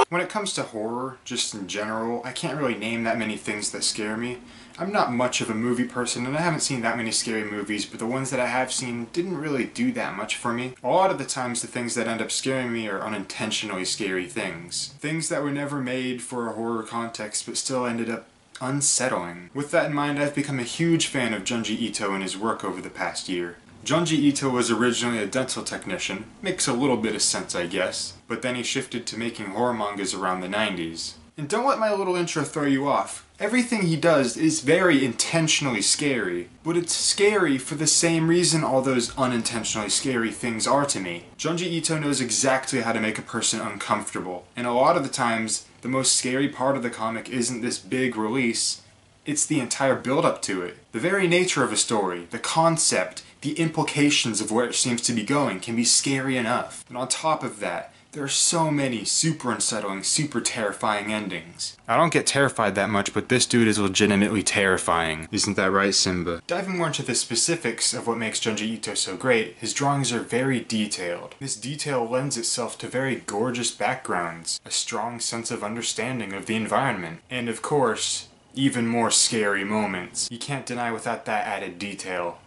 When it comes to horror, just in general, I can't really name that many things that scare me. I'm not much of a movie person, and I haven't seen that many scary movies, but the ones that I have seen didn't really do that much for me. A lot of the times, the things that end up scaring me are unintentionally scary things. Things that were never made for a horror context, but still ended up unsettling. With that in mind, I've become a huge fan of Junji Ito and his work over the past year. Junji Ito was originally a dental technician, makes a little bit of sense I guess, but then he shifted to making horror mangas around the 90s. And don't let my little intro throw you off. Everything he does is very intentionally scary, but it's scary for the same reason all those unintentionally scary things are to me. Junji Ito knows exactly how to make a person uncomfortable, and a lot of the times, the most scary part of the comic isn't this big release, it's the entire build-up to it. The very nature of a story, the concept, the implications of where it seems to be going can be scary enough. And on top of that, there are so many super unsettling, super terrifying endings. I don't get terrified that much, but this dude is legitimately terrifying. Isn't that right, Simba? Diving more into the specifics of what makes Junji Ito so great, his drawings are very detailed. This detail lends itself to very gorgeous backgrounds, a strong sense of understanding of the environment, and of course, even more scary moments. You can't deny without that added detail,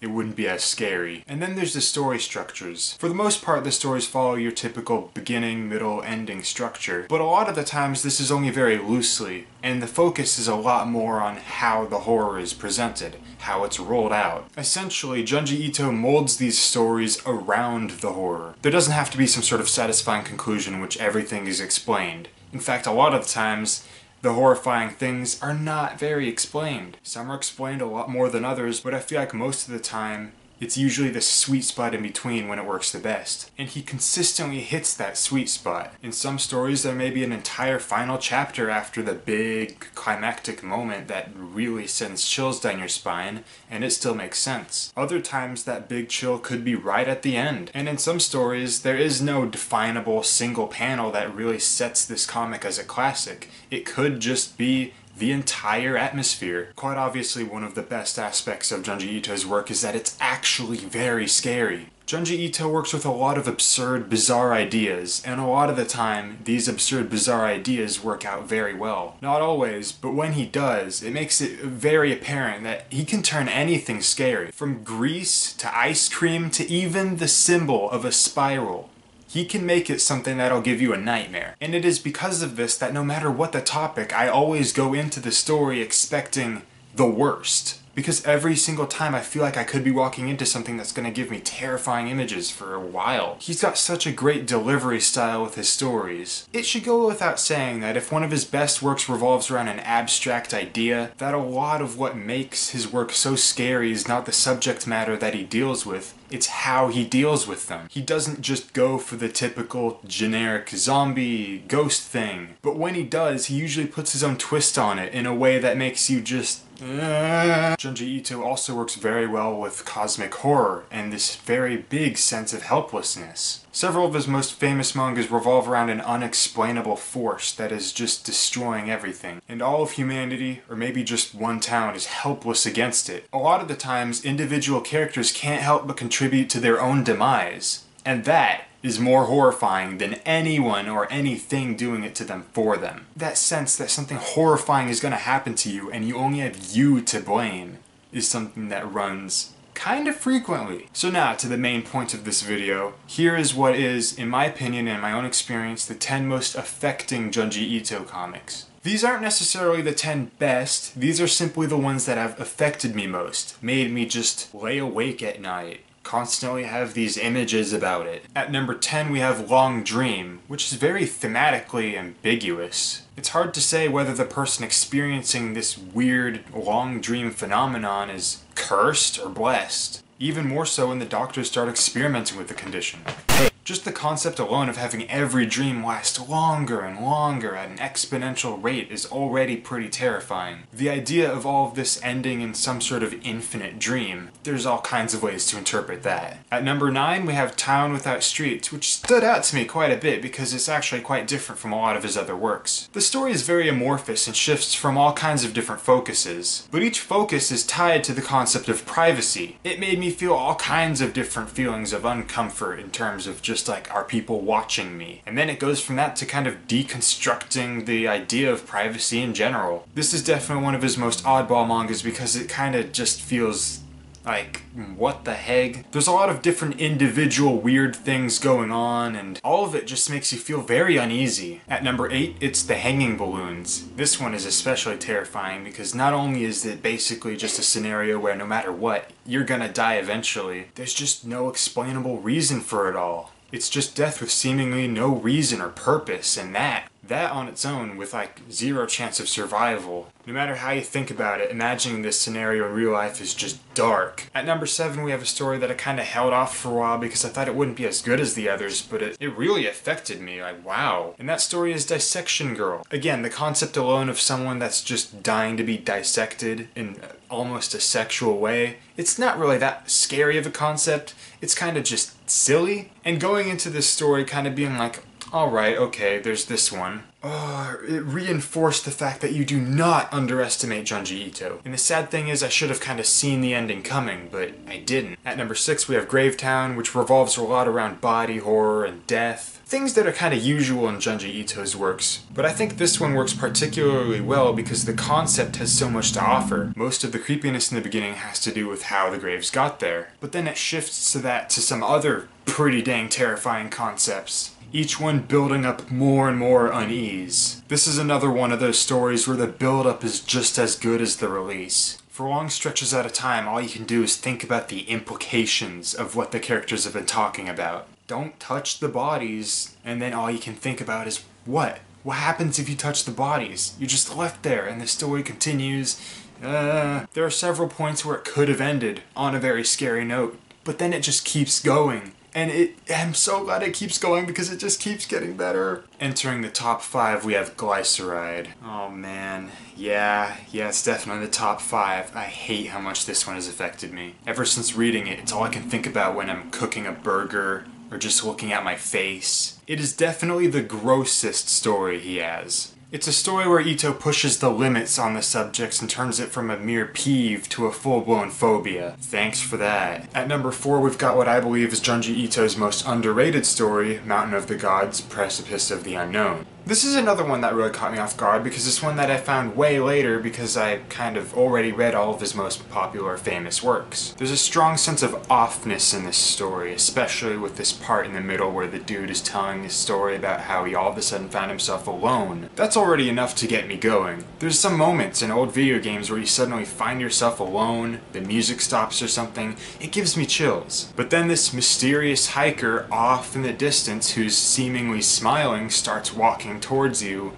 it wouldn't be as scary. And then there's the story structures. For the most part, the stories follow your typical beginning, middle, ending structure, but a lot of the times this is only very loosely, and the focus is a lot more on how the horror is presented, how it's rolled out. Essentially, Junji Ito molds these stories around the horror. There doesn't have to be some sort of satisfying conclusion in which everything is explained. In fact, a lot of the times, the horrifying things are not very explained. Some are explained a lot more than others, but I feel like most of the time, it's usually the sweet spot in between when it works the best. And he consistently hits that sweet spot. In some stories, there may be an entire final chapter after the big climactic moment that really sends chills down your spine, and it still makes sense. Other times, that big chill could be right at the end. And in some stories, there is no definable single panel that really sets this comic as a classic. It could just be the entire atmosphere. Quite obviously, one of the best aspects of Junji Ito's work is that it's actually very scary. Junji Ito works with a lot of absurd, bizarre ideas, and a lot of the time, these absurd, bizarre ideas work out very well. Not always, but when he does, it makes it very apparent that he can turn anything scary. From grease, to ice cream, to even the symbol of a spiral. He can make it something that'll give you a nightmare. And it is because of this that no matter what the topic, I always go into the story expecting the worst. Because every single time I feel like I could be walking into something that's going to give me terrifying images for a while. He's got such a great delivery style with his stories. It should go without saying that if one of his best works revolves around an abstract idea, that a lot of what makes his work so scary is not the subject matter that he deals with, it's how he deals with them. He doesn't just go for the typical generic zombie ghost thing, but when he does, he usually puts his own twist on it in a way that makes you just Junji Ito also works very well with cosmic horror and this very big sense of helplessness. Several of his most famous mangas revolve around an unexplainable force that is just destroying everything, and all of humanity, or maybe just one town, is helpless against it. A lot of the times, individual characters can't help but contribute to their own demise, and that is more horrifying than anyone or anything doing it to them for them. That sense that something horrifying is going to happen to you and you only have you to blame is something that runs kind of frequently. So now to the main point of this video. Here is what is, in my opinion and my own experience, the 10 most affecting Junji Ito comics. These aren't necessarily the 10 best, these are simply the ones that have affected me most, made me just lay awake at night, constantly have these images about it. At number 10 we have Long Dream, which is very thematically ambiguous. It's hard to say whether the person experiencing this weird long dream phenomenon is cursed or blessed. Even more so when the doctors start experimenting with the condition. Hey, Just the concept alone of having every dream last longer and longer at an exponential rate is already pretty terrifying. The idea of all of this ending in some sort of infinite dream, there's all kinds of ways to interpret that. At number 9, we have Town Without Streets, which stood out to me quite a bit because it's actually quite different from a lot of his other works. The story is very amorphous and shifts from all kinds of different focuses, but each focus is tied to the concept of privacy. It made me feel all kinds of different feelings of uncomfort in terms of just like, are people watching me? And then it goes from that to kind of deconstructing the idea of privacy in general. This is definitely one of his most oddball mangas because it kind of just feels like, what the heck? There's a lot of different individual weird things going on, and all of it just makes you feel very uneasy. At number 8, it's The Hanging Balloons. This one is especially terrifying because not only is it basically just a scenario where no matter what, you're gonna die eventually, there's just no explainable reason for it all. It's just death with seemingly no reason or purpose, and that on its own with like zero chance of survival. No matter how you think about it, imagining this scenario in real life is just dark. At number 7, we have a story that I kind of held off for a while because I thought it wouldn't be as good as the others, but it really affected me, like wow. And that story is Dissection Girl. Again, the concept alone of someone that's just dying to be dissected in almost a sexual way, it's not really that scary of a concept, it's kind of just silly. And going into this story kind of being like, alright, okay, there's this one. It reinforced the fact that you do not underestimate Junji Ito. And the sad thing is I should have kind of seen the ending coming, but I didn't. At number 6 we have Gravetown, which revolves a lot around body horror and death. Things that are kind of usual in Junji Ito's works. But I think this one works particularly well because the concept has so much to offer. Most of the creepiness in the beginning has to do with how the graves got there. But then it shifts to some other pretty dang terrifying concepts, each one building up more and more unease. This is another one of those stories where the build-up is just as good as the release. For long stretches at a time, all you can do is think about the implications of what the characters have been talking about. Don't touch the bodies, and then all you can think about is what? What happens if you touch the bodies? You're just left there, and the story continues. There are several points where it could have ended on a very scary note, but then it just keeps going. And I'm so glad it keeps going because it just keeps getting better. Entering the top 5, we have Glyceride. Oh man, yeah, it's definitely the top 5. I hate how much this one has affected me. Ever since reading it, it's all I can think about when I'm cooking a burger or just looking at my face. It is definitely the grossest story he has. It's a story where Ito pushes the limits on the subjects and turns it from a mere peeve to a full-blown phobia. Thanks for that. At number 4, we've got what I believe is Junji Ito's most underrated story, Mountain of the Gods, Precipice of the Unknown. This is another one that really caught me off guard because it's one that I found way later because I kind of already read all of his most popular famous works. There's a strong sense of offness in this story, especially with this part in the middle where the dude is telling his story about how he all of a sudden found himself alone. That's already enough to get me going. There's some moments in old video games where you suddenly find yourself alone, the music stops or something, it gives me chills. But then this mysterious hiker off in the distance who's seemingly smiling starts walking towards you.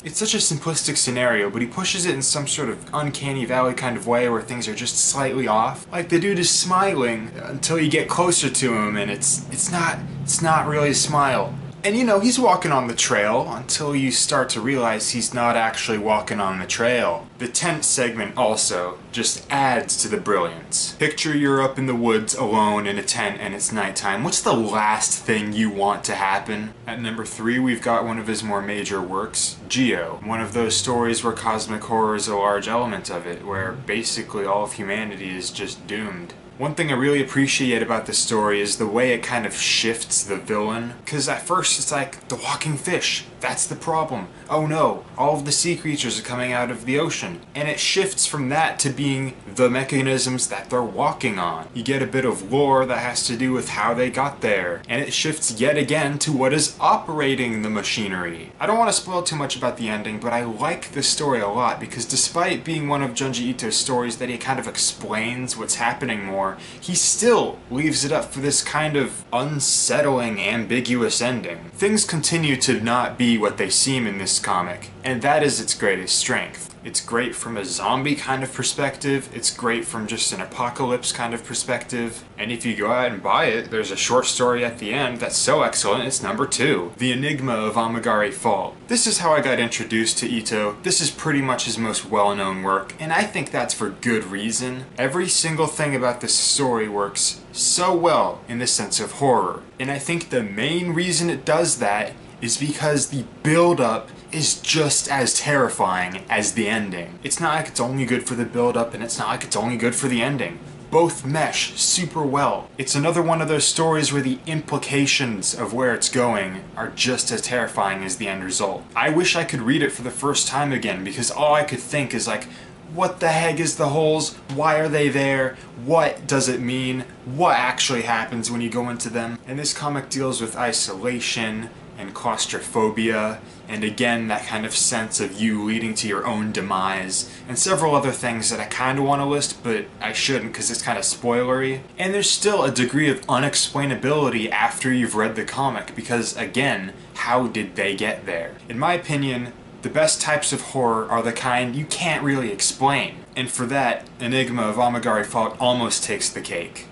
It's such a simplistic scenario, but he pushes it in some sort of uncanny valley kind of way where things are just slightly off. Like the dude is smiling until you get closer to him and it's not really a smile. And you know, he's walking on the trail until you start to realize he's not actually walking on the trail. The tent segment also just adds to the brilliance. Picture you're up in the woods alone in a tent and it's nighttime. What's the last thing you want to happen? At number 3, we've got one of his more major works, Geo. One of those stories where cosmic horror is a large element of it, where basically all of humanity is just doomed. One thing I really appreciate about this story is the way it kind of shifts the villain. Because at first it's like, the walking fish, that's the problem. Oh no, all of the sea creatures are coming out of the ocean. And it shifts from that to being the mechanisms that they're walking on. You get a bit of lore that has to do with how they got there. And it shifts yet again to what is operating the machinery. I don't want to spoil too much about the ending, but I like this story a lot because despite being one of Junji Ito's stories that he kind of explains what's happening more, he still leaves it up for this kind of unsettling, ambiguous ending. Things continue to not be what they seem in this comic, and that is its greatest strength. It's great from a zombie kind of perspective, it's great from just an apocalypse kind of perspective, And if you go out and buy it, there's a short story at the end that's so excellent it's number 2. The Enigma of Amigari Fault. This is how I got introduced to Ito. This is pretty much his most well-known work, and I think that's for good reason. Every single thing about this story works so well in the sense of horror. And I think the main reason it does that is because the build-up is just as terrifying as the ending. It's not like it's only good for the build-up, and it's not like it's only good for the ending. Both mesh super well. It's another one of those stories where the implications of where it's going are just as terrifying as the end result. I wish I could read it for the first time again, because all I could think is like, what the heck is the holes? Why are they there? What does it mean? What actually happens when you go into them? And this comic deals with isolation and claustrophobia, and again that kind of sense of you leading to your own demise, and several other things that I kind of want to list, but I shouldn't because it's kind of spoilery. And there's still a degree of unexplainability after you've read the comic, because again, how did they get there? In my opinion, the best types of horror are the kind you can't really explain. And for that, Enigma of Amigari Fault almost takes the cake.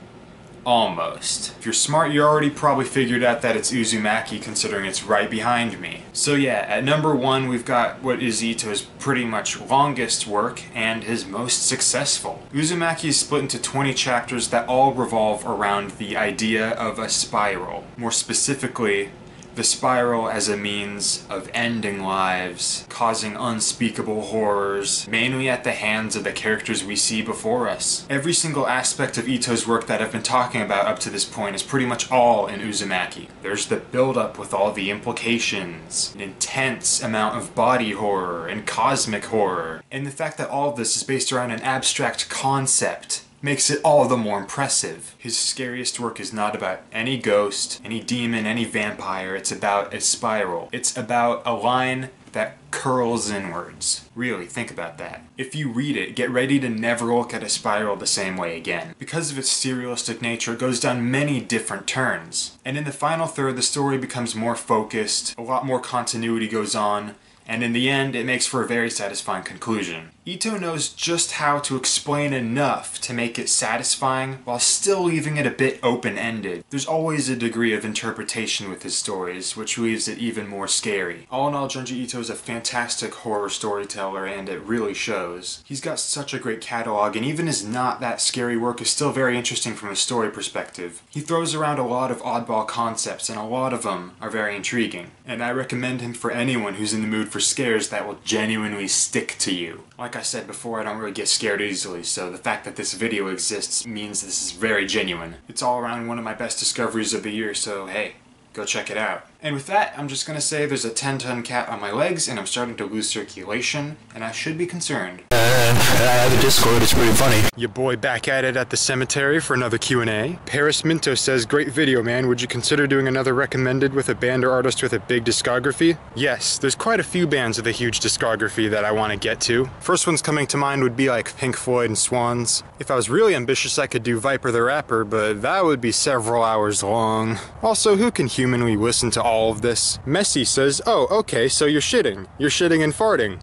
Almost. If you're smart, you already probably figured out that it's Uzumaki, considering it's right behind me. So yeah, at number 1 we've got what is Ito's pretty much longest work and his most successful. Uzumaki is split into 20 chapters that all revolve around the idea of a spiral. More specifically, the spiral as a means of ending lives, causing unspeakable horrors, mainly at the hands of the characters we see before us. Every single aspect of Ito's work that I've been talking about up to this point is pretty much all in Uzumaki. There's the build-up with all the implications, an intense amount of body horror and cosmic horror, and the fact that all of this is based around an abstract concept makes it all the more impressive. His scariest work is not about any ghost, any demon, any vampire. It's about a spiral. It's about a line that curls inwards. Really, think about that. If you read it, get ready to never look at a spiral the same way again. Because of its serialistic nature, it goes down many different turns. And in the final third, the story becomes more focused, a lot more continuity goes on, and in the end, it makes for a very satisfying conclusion. Ito knows just how to explain enough to make it satisfying while still leaving it a bit open-ended. There's always a degree of interpretation with his stories, which leaves it even more scary. All in all, Junji Ito is a fantastic horror storyteller, and it really shows. He's got such a great catalog, and even his not that scary work is still very interesting from a story perspective. He throws around a lot of oddball concepts, and a lot of them are very intriguing. And I recommend him for anyone who's in the mood for scares that will genuinely stick to you. Like I said before, I don't really get scared easily, so the fact that this video exists means this is very genuine. It's all around one of my best discoveries of the year, so hey, go check it out. And with that, I'm just gonna say there's a 10-ton cat on my legs, and I'm starting to lose circulation, and I should be concerned. I have a Discord, it's pretty funny. Your boy back at it at the cemetery for another Q&A. Paris Minto says, great video, man. Would you consider doing another recommended with a band or artist with a big discography? Yes, there's quite a few bands with a huge discography that I want to get to. First ones coming to mind would be like Pink Floyd and Swans. If I was really ambitious, I could do Viper the Rapper, but that would be several hours long. Also, who can humanly listen to all of this? Messi says, oh, okay, so you're shitting. You're shitting and farting.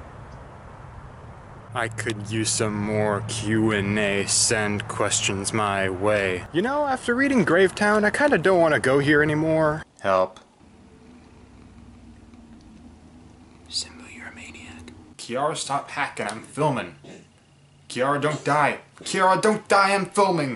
I could use some more Q&A, send questions my way. You know, after reading Gravetown, I kinda don't want to go here anymore. Help. Simba, you're a maniac. Kiara, stop hacking, I'm filming. Kiara, don't die. Kiara, don't die, I'm filming.